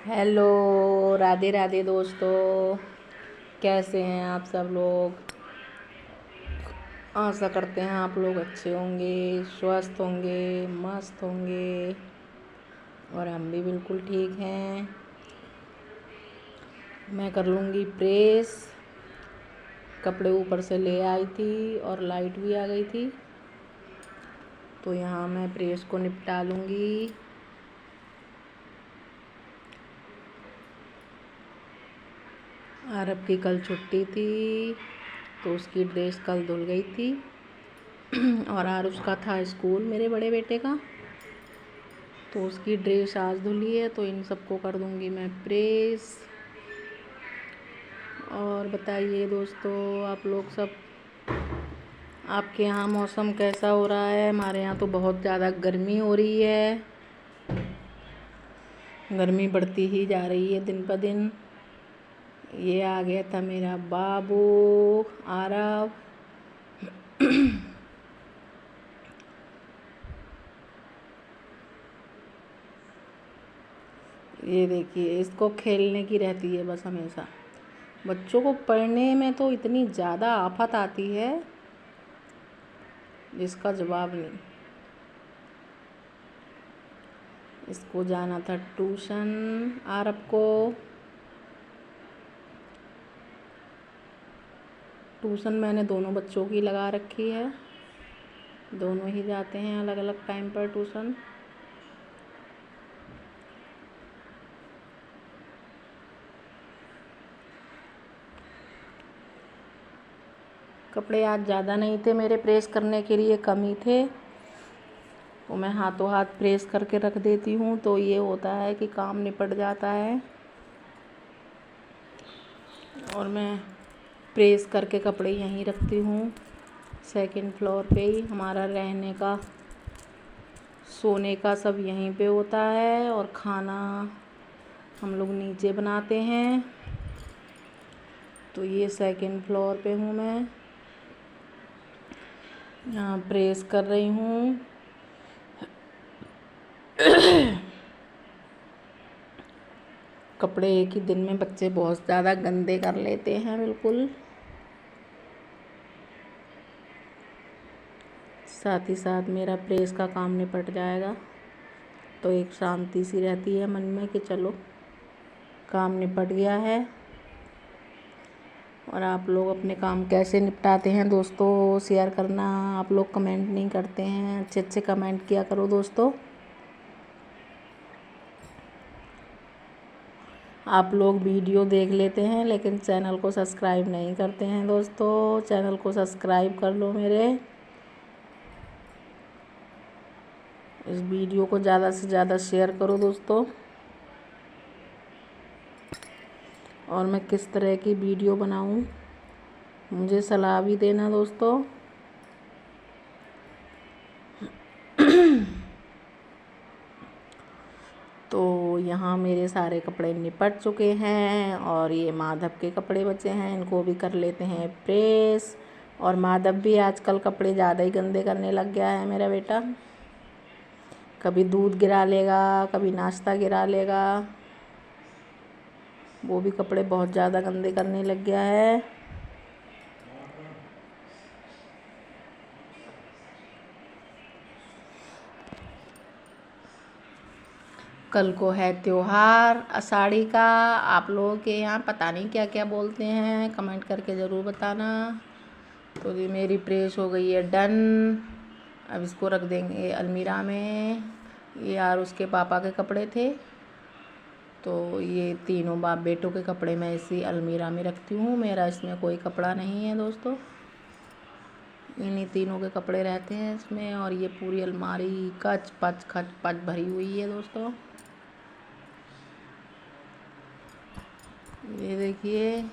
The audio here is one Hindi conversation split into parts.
हेलो, राधे राधे दोस्तों। कैसे हैं आप सब लोग? आशा करते हैं आप लोग अच्छे होंगे, स्वस्थ होंगे, मस्त होंगे। और हम भी बिल्कुल ठीक हैं। मैं कर लूँगी प्रेस। कपड़े ऊपर से ले आई थी और लाइट भी आ गई थी, तो यहाँ मैं प्रेस को निपटा लूँगी। आरब की कल छुट्टी थी, तो उसकी ड्रेस कल धुल गई थी। और आज उसका था स्कूल, मेरे बड़े बेटे का, तो उसकी ड्रेस आज धुली है, तो इन सबको कर दूंगी मैं प्रेस। और बताइए दोस्तों, आप लोग सब, आपके यहाँ मौसम कैसा हो रहा है? हमारे यहाँ तो बहुत ज़्यादा गर्मी हो रही है। गर्मी बढ़ती ही जा रही है दिन ब दिन। ये आ गया था मेरा बाबू आरव। ये देखिए, इसको खेलने की रहती है बस हमेशा। बच्चों को पढ़ने में तो इतनी ज़्यादा आफत आती है जिसका जवाब नहीं। इसको जाना था ट्यूशन, आरब को। ट्यूशन मैंने दोनों बच्चों की लगा रखी है, दोनों ही जाते हैं अलग अलग टाइम पर ट्यूशन। कपड़े आज ज़्यादा नहीं थे मेरे प्रेस करने के लिए, कम ही थे, तो मैं हाथों हाथ प्रेस करके रख देती हूँ, तो ये होता है कि काम निपट जाता है। और मैं प्रेस करके कपड़े यहीं रखती हूँ, सेकंड फ्लोर पे ही। हमारा रहने का, सोने का सब यहीं पे होता है, और खाना हम लोग नीचे बनाते हैं। तो ये सेकंड फ्लोर पे हूँ मैं, यहाँ प्रेस कर रही हूँ। कपड़े एक ही दिन में बच्चे बहुत ज़्यादा गंदे कर लेते हैं, बिल्कुल। साथ ही साथ मेरा प्रेस का काम निपट जाएगा, तो एक शांति सी रहती है मन में कि चलो काम निपट गया है। और आप लोग अपने काम कैसे निपटाते हैं दोस्तों, शेयर करना। आप लोग कमेंट नहीं करते हैं, अच्छे अच्छे कमेंट किया करो दोस्तों। आप लोग वीडियो देख लेते हैं लेकिन चैनल को सब्सक्राइब नहीं करते हैं दोस्तों। चैनल को सब्सक्राइब कर लो मेरे। इस वीडियो को ज़्यादा से ज़्यादा शेयर करो दोस्तों। और मैं किस तरह की वीडियो बनाऊं, मुझे सलाह भी देना दोस्तों। तो यहाँ मेरे सारे कपड़े निपट चुके हैं, और ये माधव के कपड़े बचे हैं, इनको भी कर लेते हैं प्रेस। और माधव भी आजकल कपड़े ज़्यादा ही गंदे करने लग गया है मेरा बेटा। कभी दूध गिरा लेगा, कभी नाश्ता गिरा लेगा। वो भी कपड़े बहुत ज़्यादा गंदे करने लग गया है। कल को है त्योहार आषाढ़ी का। आप लोगों के यहाँ पता नहीं क्या क्या बोलते हैं, कमेंट करके ज़रूर बताना। तो ये मेरी प्रेस हो गई है डन। अब इसको रख देंगे अलमीरा में। ये यार उसके पापा के कपड़े थे, तो ये तीनों बाप बेटों के कपड़े मैं इसी अलमीरा में रखती हूँ। मेरा इसमें कोई कपड़ा नहीं है दोस्तों, इन्हीं तीनों के कपड़े रहते हैं इसमें। और ये पूरी अलमारी कच पच भरी हुई है दोस्तों। ये देखिए।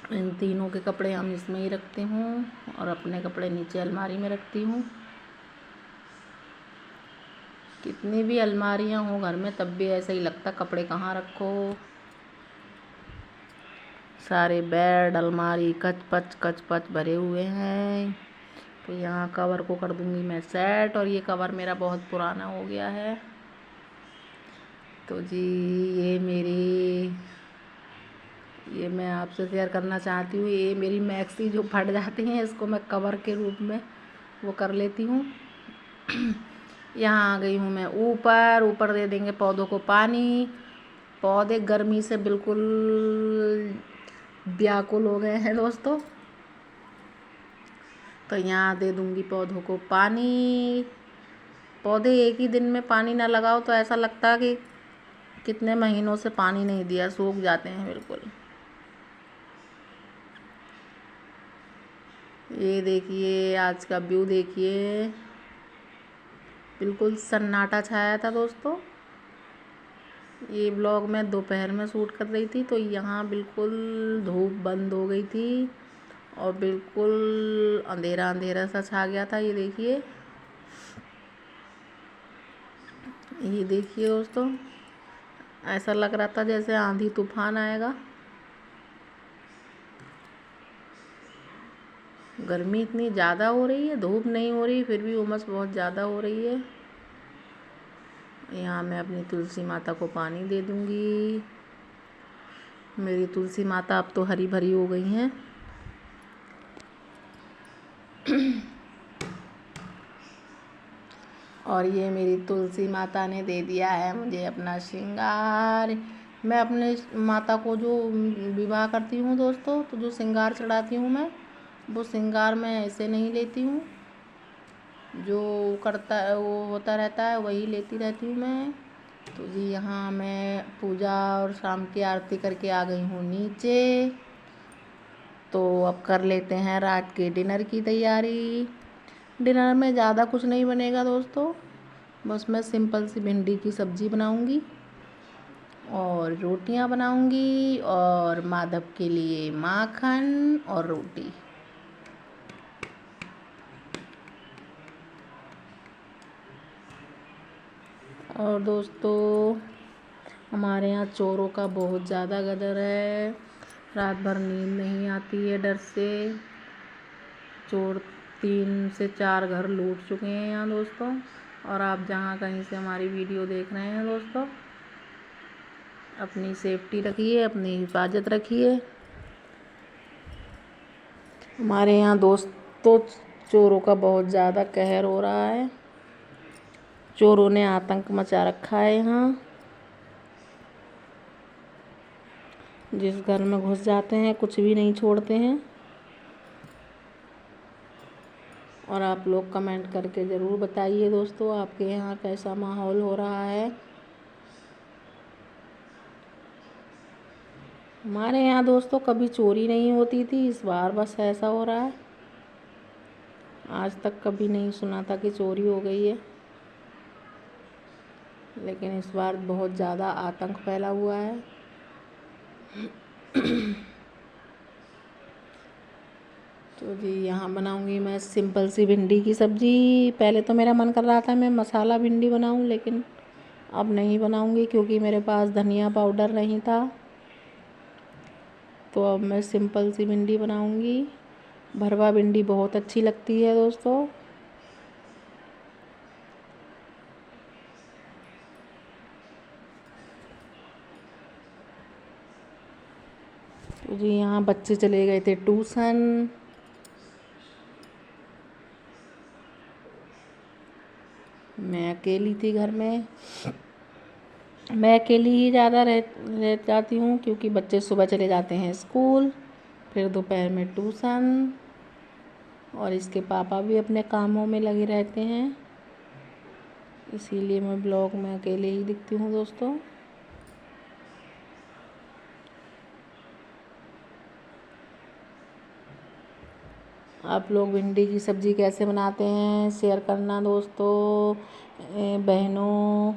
इन तीनों के कपड़े हम इसमें ही रखती हूँ, और अपने कपड़े नीचे अलमारी में रखती हूँ। कितनी भी अलमारियाँ हो घर में, तब भी ऐसा ही लगता कपड़े कहाँ रखो। सारे बेड अलमारी कच पच भरे हुए हैं। तो यहाँ कवर को कर दूँगी मैं सेट। और ये कवर मेरा बहुत पुराना हो गया है। तो जी ये मैं आपसे शेयर करना चाहती हूँ। ये मेरी मैक्सी जो फट जाती हैं, इसको मैं कवर के रूप में वो कर लेती हूँ। यहाँ आ गई हूँ मैं ऊपर दे देंगे पौधों को पानी। पौधे गर्मी से बिल्कुल व्याकुल हो गए हैं दोस्तों। तो यहाँ दे दूँगी पौधों को पानी। पौधे एक ही दिन में पानी ना लगाओ तो ऐसा लगता है कि कितने महीनों से पानी नहीं दिया, सूख जाते हैं बिल्कुल। ये देखिए आज का व्यू देखिए, बिल्कुल सन्नाटा छाया था दोस्तों। ये ब्लॉग मैं दोपहर में शूट कर रही थी, तो यहाँ बिल्कुल धूप बंद हो गई थी और बिल्कुल अंधेरा अंधेरा सा छा गया था। ये देखिए दोस्तों, ऐसा लग रहा था जैसे आंधी तूफान आएगा। गर्मी इतनी ज़्यादा हो रही है, धूप नहीं हो रही, फिर भी उमस बहुत ज़्यादा हो रही है। यहाँ मैं अपनी तुलसी माता को पानी दे दूँगी। मेरी तुलसी माता अब तो हरी भरी हो गई हैं। और ये मेरी तुलसी माता ने दे दिया है मुझे अपना श्रृंगार। मैं अपने माता को जो विवाह करती हूँ दोस्तों, तो जो श्रृंगार चढ़ाती हूँ मैं, वो श्रृंगार मैं ऐसे नहीं लेती हूँ। जो करता है वो होता रहता है, वही लेती रहती हूँ मैं। तो जी यहाँ मैं पूजा और शाम की आरती करके आ गई हूँ नीचे। तो अब कर लेते हैं रात के डिनर की तैयारी। डिनर में ज़्यादा कुछ नहीं बनेगा दोस्तों, बस मैं सिंपल सी भिंडी की सब्ज़ी बनाऊंगी और रोटियां बनाऊंगी और माधव के लिए माखन और रोटी। और दोस्तों हमारे यहाँ चोरों का बहुत ज़्यादा गदर है। रात भर नींद नहीं आती है डर से। चोर 3 से 4 घर लूट चुके हैं यहाँ दोस्तों। और आप जहाँ कहीं से हमारी वीडियो देख रहे हैं दोस्तों, अपनी सेफ्टी रखिए, अपनी हिफाजत रखिए। हमारे यहाँ दोस्तों चोरों का बहुत ज़्यादा कहर हो रहा है। चोरों ने आतंक मचा रखा है यहाँ। जिस घर में घुस जाते हैं कुछ भी नहीं छोड़ते हैं। और आप लोग कमेंट करके ज़रूर बताइए दोस्तों, आपके यहाँ कैसा माहौल हो रहा है। हमारे यहाँ दोस्तों कभी चोरी नहीं होती थी, इस बार बस ऐसा हो रहा है। आज तक कभी नहीं सुना था कि चोरी हो गई है, लेकिन इस बार बहुत ज़्यादा आतंक फैला हुआ है। तो जी यहाँ बनाऊंगी मैं सिंपल सी भिंडी की सब्ज़ी। पहले तो मेरा मन कर रहा था मैं मसाला भिंडी बनाऊं, लेकिन अब नहीं बनाऊंगी क्योंकि मेरे पास धनिया पाउडर नहीं था। तो अब मैं सिंपल सी भिंडी बनाऊंगी। भरवा भिंडी बहुत अच्छी लगती है दोस्तों। तो जी यहाँ बच्चे चले गए थे ट्यूशन। मैं अकेली थी घर में। मैं अकेली ही ज़्यादा रह जाती हूँ क्योंकि बच्चे सुबह चले जाते हैं स्कूल, फिर दोपहर में ट्यूशन, और इसके पापा भी अपने कामों में लगे रहते हैं। इसीलिए मैं ब्लॉग में अकेले ही दिखती हूँ दोस्तों। आप लोग भिंडी की सब्ज़ी कैसे बनाते हैं शेयर करना दोस्तों, बहनों।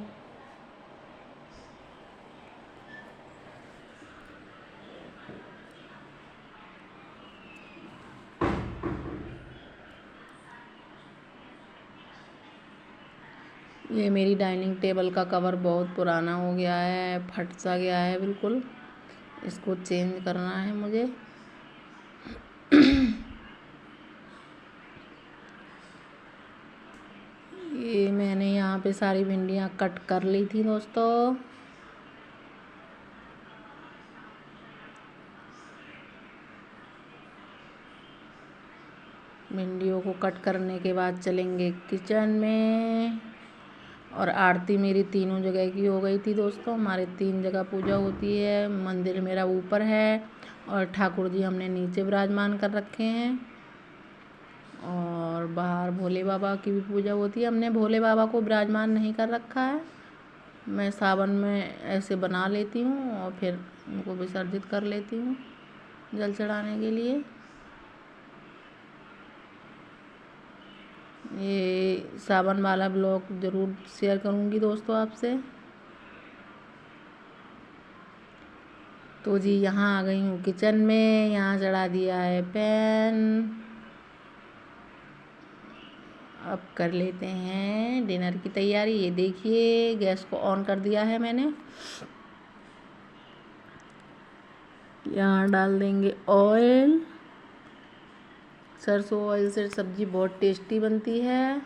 ये मेरी डाइनिंग टेबल का कवर बहुत पुराना हो गया है, फट सा गया है बिल्कुल। इसको चेंज करना है मुझे। ये मैंने यहाँ पे सारी भिंडियाँ कट कर ली थी दोस्तों। भिंडियों को कट करने के बाद चलेंगे किचन में। और आरती मेरी तीनों जगह की हो गई थी दोस्तों। हमारे 3 जगह पूजा होती है। मंदिर मेरा ऊपर है और ठाकुर जी हमने नीचे विराजमान कर रखे हैं। और बाहर भोले बाबा की भी पूजा होती है। हमने भोले बाबा को विराजमान नहीं कर रखा है। मैं सावन में ऐसे बना लेती हूँ और फिर उनको विसर्जित कर लेती हूँ जल चढ़ाने के लिए। ये सावन वाला ब्लॉग ज़रूर शेयर करूँगी दोस्तों आपसे। तो जी यहाँ आ गई हूँ किचन में। यहाँ चढ़ा दिया है पैन। अब कर लेते हैं डिनर की तैयारी। ये देखिए गैस को ऑन कर दिया है मैंने। यहाँ डाल देंगे ऑयल। सरसों ऑयल से सब्ज़ी बहुत टेस्टी बनती है।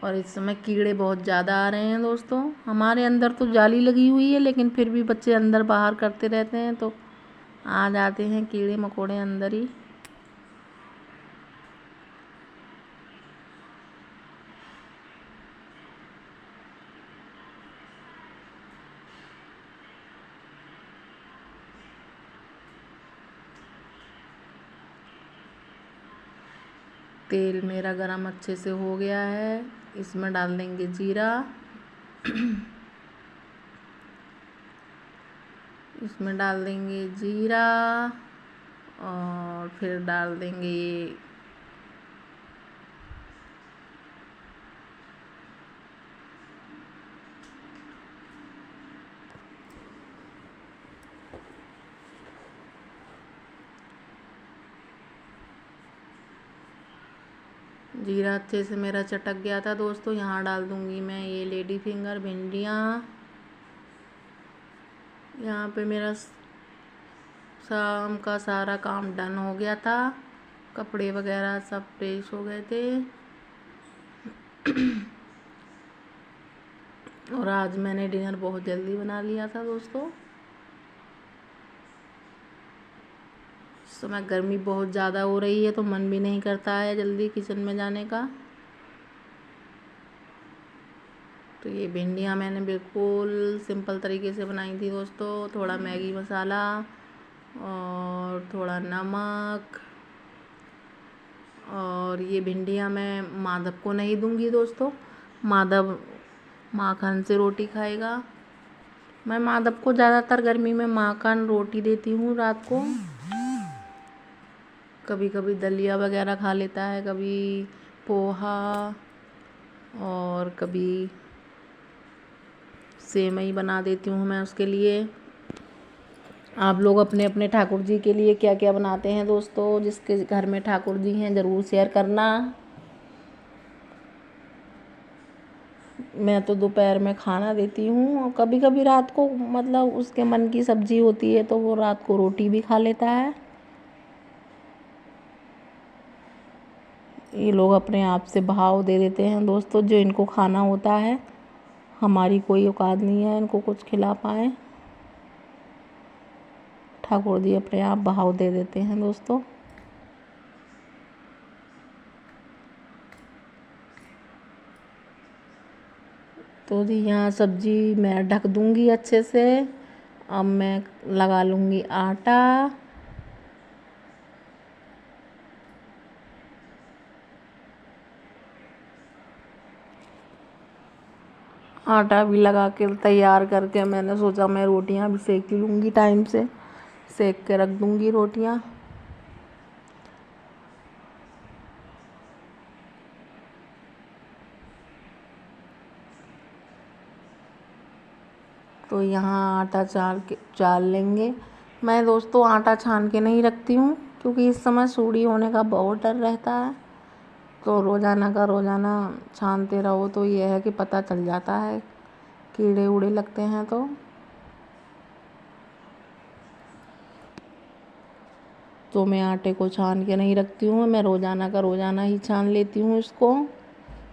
और इस समय कीड़े बहुत ज़्यादा आ रहे हैं दोस्तों। हमारे अंदर तो जाली लगी हुई है लेकिन फिर भी बच्चे अंदर बाहर करते रहते हैं तो आ जाते हैं कीड़े मकोड़े अंदर ही। तेल मेरा गरम अच्छे से हो गया है। इसमें डाल देंगे जीरा। इसमें डाल देंगे जीरा और फिर डाल देंगे ये जीरा अच्छे से मेरा चटक गया था दोस्तों। यहाँ डाल दूँगी मैं ये लेडी फिंगर भिंडियाँ। यहाँ पे मेरा शाम का सारा काम डन हो गया था। कपड़े वगैरह सब प्रेस हो गए थे। और आज मैंने डिनर बहुत जल्दी बना लिया था दोस्तों। इस समय गर्मी बहुत ज़्यादा हो रही है तो मन भी नहीं करता है जल्दी किचन में जाने का। तो ये भिंडियाँ मैंने बिल्कुल सिंपल तरीके से बनाई थी दोस्तों। थोड़ा मैगी मसाला और थोड़ा नमक। और ये भिंडियाँ मैं माधव को नहीं दूंगी दोस्तों। माधव माखन से रोटी खाएगा। मैं माधव को ज़्यादातर गर्मी में माखन रोटी देती हूँ रात को। कभी कभी दलिया वगैरह खा लेता है, कभी पोहा और कभी सेवई बना देती हूँ मैं उसके लिए। आप लोग अपने अपने ठाकुर जी के लिए क्या क्या बनाते हैं दोस्तों? जिसके घर में ठाकुर जी हैं ज़रूर शेयर करना। मैं तो दोपहर में खाना देती हूँ और कभी कभी रात को मतलब उसके मन की सब्जी होती है तो वो रात को रोटी भी खा लेता है। ये लोग अपने आप से भाव दे देते हैं दोस्तों जो इनको खाना होता है। हमारी कोई औकात नहीं है इनको कुछ खिला पाए। ठाकुर जी अपने आप भाव दे देते हैं दोस्तों। तो जी यहाँ सब्जी मैं ढक दूँगी अच्छे से। अब मैं लगा लूँगी आटा। आटा भी लगा के तैयार करके मैंने सोचा मैं रोटियां भी सेक लूँगी। टाइम से सेक के रख दूँगी रोटियां। तो यहाँ आटा चाल लेंगे। मैं दोस्तों आटा छान के नहीं रखती हूँ क्योंकि इस समय सूढ़ी होने का बहुत डर रहता है। तो रोज़ाना का रोज़ाना छानते रहो तो ये है कि पता चल जाता है कीड़े उड़े लगते हैं। तो तो मैं आटे को छान के नहीं रखती हूँ, मैं रोज़ाना का रोज़ाना ही छान लेती हूँ इसको।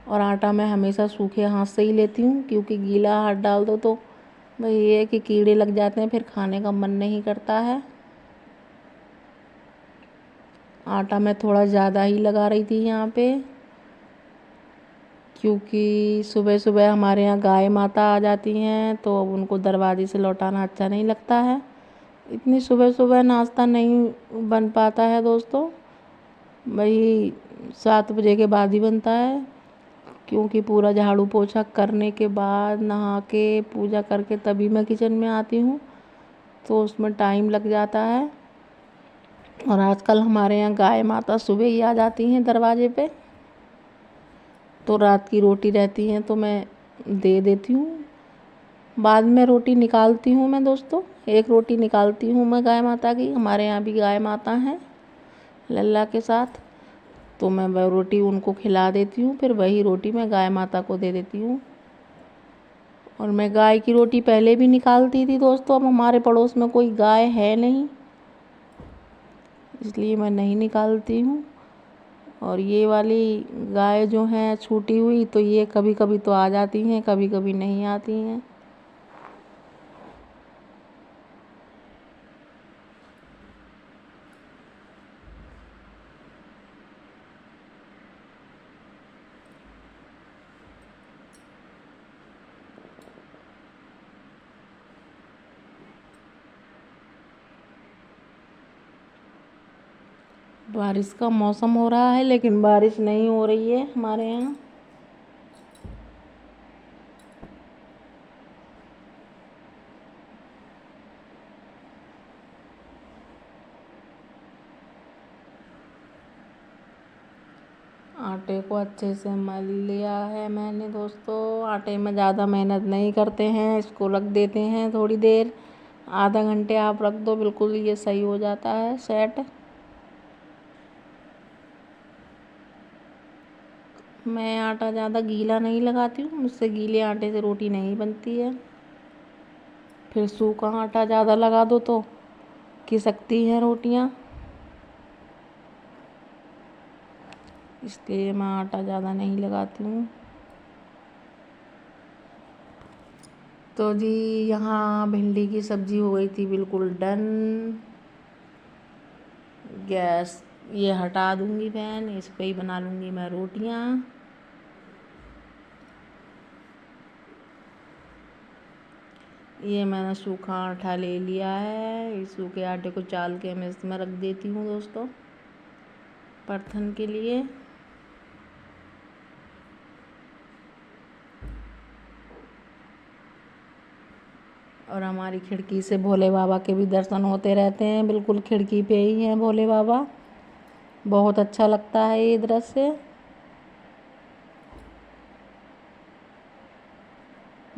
और आटा मैं हमेशा सूखे हाथ से ही लेती हूँ, क्योंकि गीला हाथ डाल दो तो भाई ये है कि कीड़े लग जाते हैं, फिर खाने का मन नहीं करता है। आटा मैं थोड़ा ज़्यादा ही लगा रही थी यहाँ पे, क्योंकि सुबह सुबह हमारे यहाँ गाय माता आ जाती हैं, तो अब उनको दरवाजे से लौटाना अच्छा नहीं लगता है। इतनी सुबह सुबह नाश्ता नहीं बन पाता है दोस्तों, वही 7 बजे के बाद ही बनता है, क्योंकि पूरा झाड़ू पोछा करने के बाद नहा के पूजा करके तभी मैं किचन में आती हूँ, तो उसमें टाइम लग जाता है। और आजकल हमारे यहाँ गाय माता सुबह ही आ जाती हैं दरवाजे पे, तो रात की रोटी रहती हैं तो मैं दे देती हूँ। बाद में रोटी निकालती हूँ मैं दोस्तों, एक रोटी निकालती हूँ मैं गाय माता की। हमारे यहाँ भी गाय माता हैं लल्ला के साथ, तो मैं वह रोटी उनको खिला देती हूँ, फिर वही रोटी मैं गाय माता को दे देती हूँ। और मैं गाय की रोटी पहले भी निकालती थी दोस्तों, अब हमारे पड़ोस में कोई गाय है नहीं, इसलिए मैं नहीं निकालती हूँ। और ये वाली गाय जो हैं छूटी हुई, तो ये कभी कभी तो आ जाती हैं, कभी कभी नहीं आती हैं। बारिश का मौसम हो रहा है, लेकिन बारिश नहीं हो रही है हमारे यहाँ। आटे को अच्छे से मल लिया है मैंने दोस्तों। आटे में ज़्यादा मेहनत नहीं करते हैं, इसको रख देते हैं थोड़ी देर, आधा घंटे आप रख दो, बिल्कुल ये सही हो जाता है सेट। मैं आटा ज़्यादा गीला नहीं लगाती हूँ, मुझसे गीले आटे से रोटी नहीं बनती है। फिर सूखा आटा ज़्यादा लगा दो तो खिसकती हैं रोटियाँ, इसलिए मैं आटा ज़्यादा नहीं लगाती हूँ। तो जी यहाँ भिंडी की सब्ज़ी हो गई थी बिल्कुल डन। गैस ये हटा दूँगी मैं, इस पर ही बना लूँगी मैं रोटियाँ। ये मैंने सूखा आटा ले लिया है, इस सूखे आटे को चाल के मैं इसमें रख देती हूँ दोस्तों परथन के लिए। और हमारी खिड़की से भोले बाबा के भी दर्शन होते रहते हैं, बिल्कुल खिड़की पे ही हैं भोले बाबा, बहुत अच्छा लगता है ये दृश्य।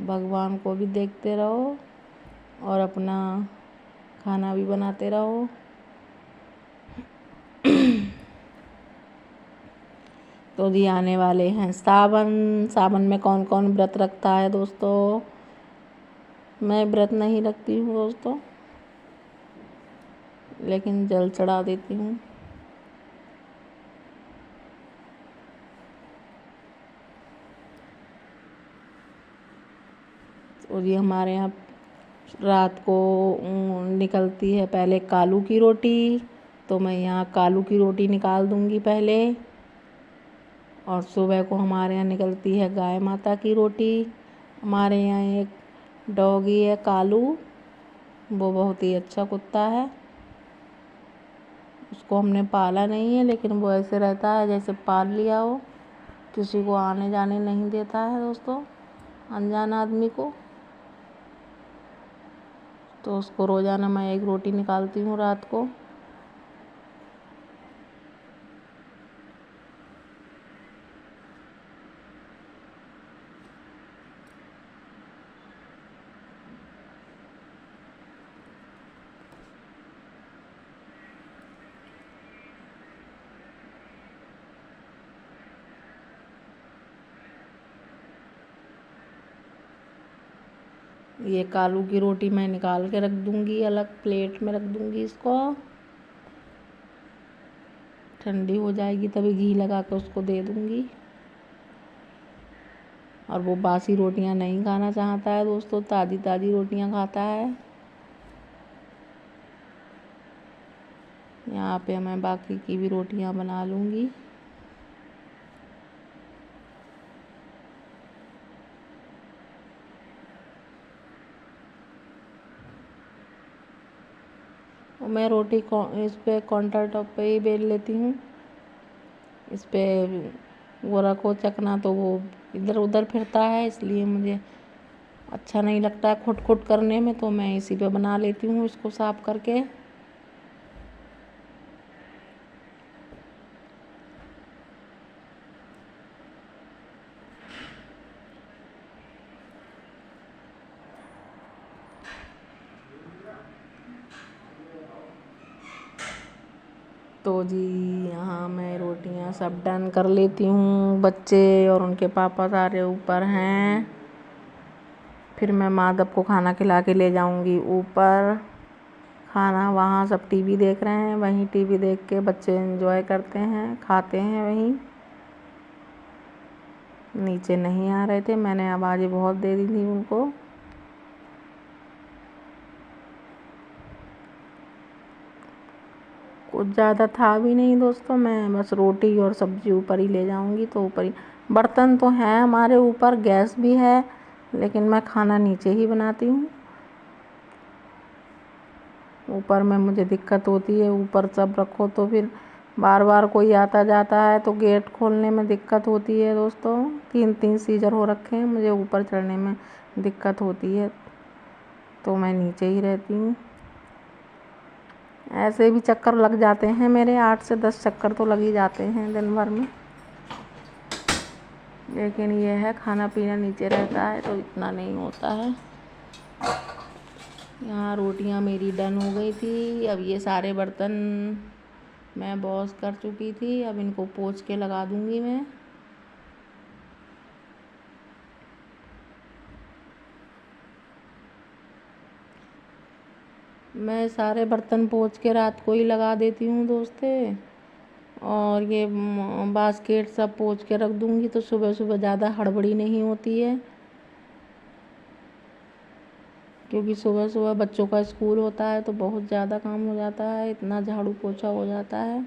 भगवान को भी देखते रहो और अपना खाना भी बनाते रहो। तो जी आने वाले हैं सावन, सावन में कौन कौन व्रत रखता है दोस्तों? मैं व्रत नहीं रखती हूँ दोस्तों, लेकिन जल चढ़ा देती हूँ। और ये हमारे यहाँ रात को निकलती है पहले कालू की रोटी, तो मैं यहाँ कालू की रोटी निकाल दूँगी पहले। और सुबह को हमारे यहाँ निकलती है गाय माता की रोटी। हमारे यहाँ एक डॉगी है कालू, वो बहुत ही अच्छा कुत्ता है, उसको हमने पाला नहीं है, लेकिन वो ऐसे रहता है जैसे पाल लिया हो, किसी को आने जाने नहीं देता है दोस्तों, अनजान आदमी को। तो उसको रोज़ाना मैं एक रोटी निकालती हूँ रात को। ये कालू की रोटी मैं निकाल के रख दूँगी, अलग प्लेट में रख दूँगी इसको। ठंडी हो जाएगी तभी घी लगा कर उसको दे दूँगी। और वो बासी रोटियां नहीं खाना चाहता है दोस्तों, ताज़ी ताज़ी रोटियां खाता है। यहाँ पे मैं बाकी की भी रोटियां बना लूँगी। और मैं रोटी इस पे काउंटर टॉप पे ही बेल लेती हूँ। इस पे वो रखो चखना तो वो इधर उधर फिरता है, इसलिए मुझे अच्छा नहीं लगता है खुट खुट करने में, तो मैं इसी पे बना लेती हूँ इसको साफ करके। तो जी यहाँ मैं रोटियाँ सब डन कर लेती हूँ। बच्चे और उनके पापा सारे ऊपर हैं। फिर मैं माधव को खाना खिला के ले जाऊँगी ऊपर। खाना वहाँ सब टीवी देख रहे हैं, वहीं टीवी देख के बच्चे एंजॉय करते हैं, खाते हैं वहीं। नीचे नहीं आ रहे थे, मैंने आवाज़ें बहुत दे दी थी उनको। कुछ ज़्यादा था भी नहीं दोस्तों, मैं बस रोटी और सब्ज़ी ऊपर ही ले जाऊंगी, तो ऊपर ही बर्तन तो हैं हमारे ऊपर, गैस भी है, लेकिन मैं खाना नीचे ही बनाती हूँ। ऊपर में मुझे दिक्कत होती है, ऊपर सब रखो तो फिर बार बार कोई आता जाता है तो गेट खोलने में दिक्कत होती है दोस्तों। 3 सीजर हो रखे हैं, मुझे ऊपर चढ़ने में दिक्कत होती है, तो मैं नीचे ही रहती हूँ। ऐसे भी चक्कर लग जाते हैं मेरे, 8 से 10 चक्कर तो लग ही जाते हैं दिन भर में। लेकिन ये है खाना पीना नीचे रहता है तो इतना नहीं होता है। यहाँ रोटियाँ मेरी डन हो गई थी। अब ये सारे बर्तन मैं वॉश कर चुकी थी, अब इनको पोंछ के लगा दूँगी मैं। मैं सारे बर्तन पोंछ के रात को ही लगा देती हूँ दोस्ते, और ये बास्केट सब पोंछ के रख दूँगी तो सुबह सुबह ज़्यादा हड़बड़ी नहीं होती है, क्योंकि सुबह सुबह बच्चों का स्कूल होता है तो बहुत ज़्यादा काम हो जाता है, इतना झाड़ू पोछा हो जाता है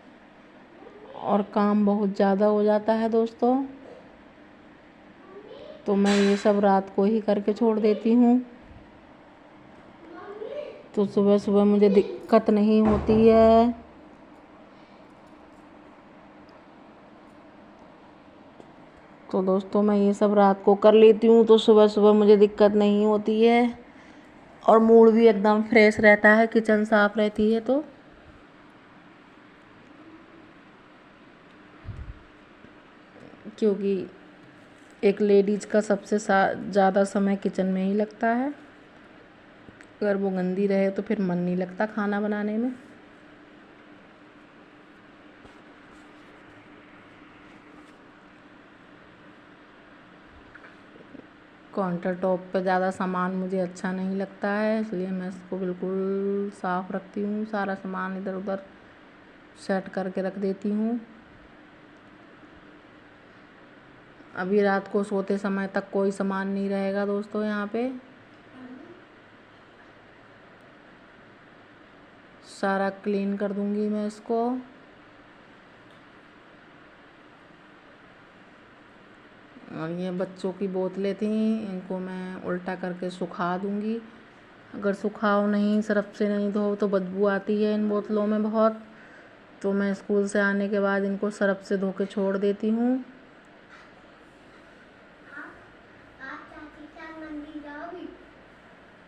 और काम बहुत ज़्यादा हो जाता है दोस्तों। तो मैं ये सब रात को ही करके छोड़ देती हूँ, तो सुबह सुबह मुझे दिक्कत नहीं होती है। तो दोस्तों मैं ये सब रात को कर लेती हूँ तो सुबह सुबह मुझे दिक्कत नहीं होती है, और मूड भी एकदम फ्रेश रहता है, किचन साफ रहती है तो। क्योंकि एक लेडीज़ का सबसे ज़्यादा समय किचन में ही लगता है, अगर वो गंदी रहे तो फिर मन नहीं लगता खाना बनाने में। काउंटर टॉप पे ज़्यादा सामान मुझे अच्छा नहीं लगता है, इसलिए मैं इसको बिल्कुल साफ़ रखती हूँ। सारा सामान इधर उधर सेट करके रख देती हूँ। अभी रात को सोते समय तक कोई सामान नहीं रहेगा दोस्तों यहाँ पे। सारा क्लीन कर दूँगी मैं इसको। और ये बच्चों की बोतलें थी, इनको मैं उल्टा करके सुखा दूँगी। अगर सुखाओ नहीं, सरफ से नहीं धो तो बदबू आती है इन बोतलों में बहुत, तो मैं स्कूल से आने के बाद इनको सरफ से धो के छोड़ देती हूँ।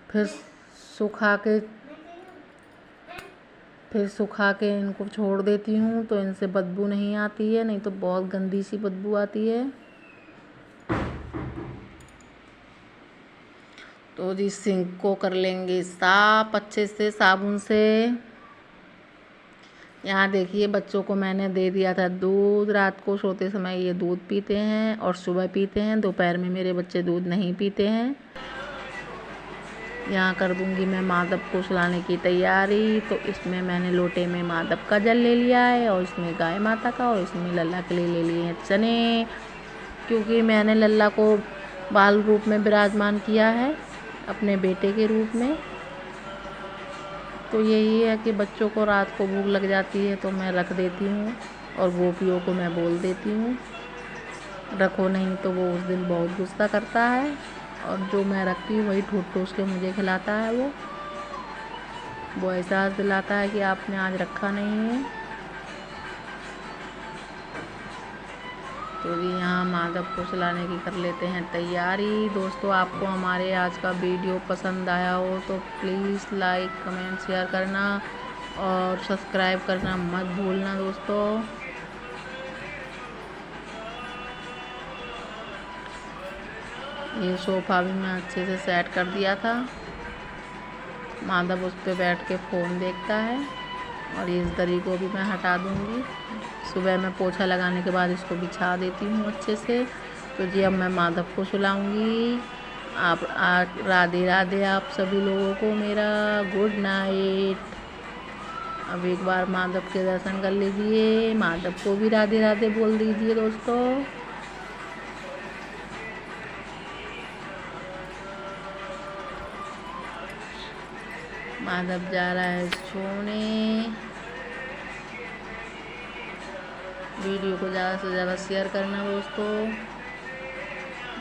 फिर सुखा के इनको छोड़ देती हूँ, तो इनसे बदबू नहीं आती है, नहीं तो बहुत गंदी सी बदबू आती है। तो जी सिंक को कर लेंगे साफ अच्छे से साबुन से। यहाँ देखिए बच्चों को मैंने दे दिया था दूध, रात को सोते समय ये दूध पीते हैं और सुबह पीते हैं। दोपहर में मेरे बच्चे दूध नहीं पीते हैं। यहाँ कर दूँगी मैं माधव को सुलाने की तैयारी। तो इसमें मैंने लोटे में माधव का जल ले लिया है और इसमें गाय माता का, और इसमें लल्ला के लिए ले लिए हैं चने, क्योंकि मैंने लल्ला को बाल रूप में विराजमान किया है अपने बेटे के रूप में। तो यही है कि बच्चों को रात को भूख लग जाती है तो मैं रख देती हूँ, और गोपियों को मैं बोल देती हूँ रखो, नहीं तो वो उस दिन बहुत गुस्सा करता है, और जो मैं रखती हूँ वही ठूस ठूस के मुझे खिलाता है। वो एहसास दिलाता है कि आपने आज रखा नहीं है। तो जी यहाँ माधव को सुलाने की कर लेते हैं तैयारी। दोस्तों, आपको हमारे आज का वीडियो पसंद आया हो तो प्लीज़ लाइक, कमेंट, शेयर करना और सब्सक्राइब करना मत भूलना दोस्तों। ये सोफ़ा भी मैं अच्छे से सेट कर दिया था। माधव उस पर बैठ के फ़ोन देखता है, और इस दरी को भी मैं हटा दूँगी। सुबह मैं पोछा लगाने के बाद इसको बिछा देती हूँ अच्छे से। तो जी अब मैं माधव को सुलाऊँगी। आप राधे राधे आप सभी लोगों को मेरा गुड नाइट। अब एक बार माधव के दर्शन कर लीजिए, माधव को भी राधे राधे बोल दीजिए दोस्तों। माधव जा रहा है सोने। वीडियो को ज़्यादा से ज़्यादा शेयर करना दोस्तों।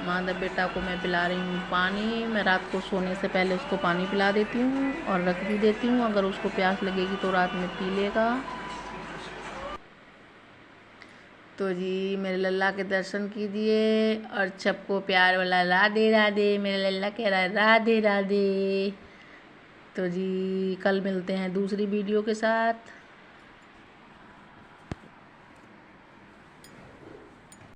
माधव बेटा को मैं पिला रही हूँ पानी। मैं रात को सोने से पहले उसको पानी पिला देती हूँ और रख भी देती हूँ, अगर उसको प्यास लगेगी तो रात में पी लेगा। तो जी मेरे लल्ला के दर्शन कीजिए, और सबको प्यार वाला राधे राधे। मेरे लल्ला कह रहा है राधे राधे। तो जी कल मिलते हैं दूसरी वीडियो के साथ।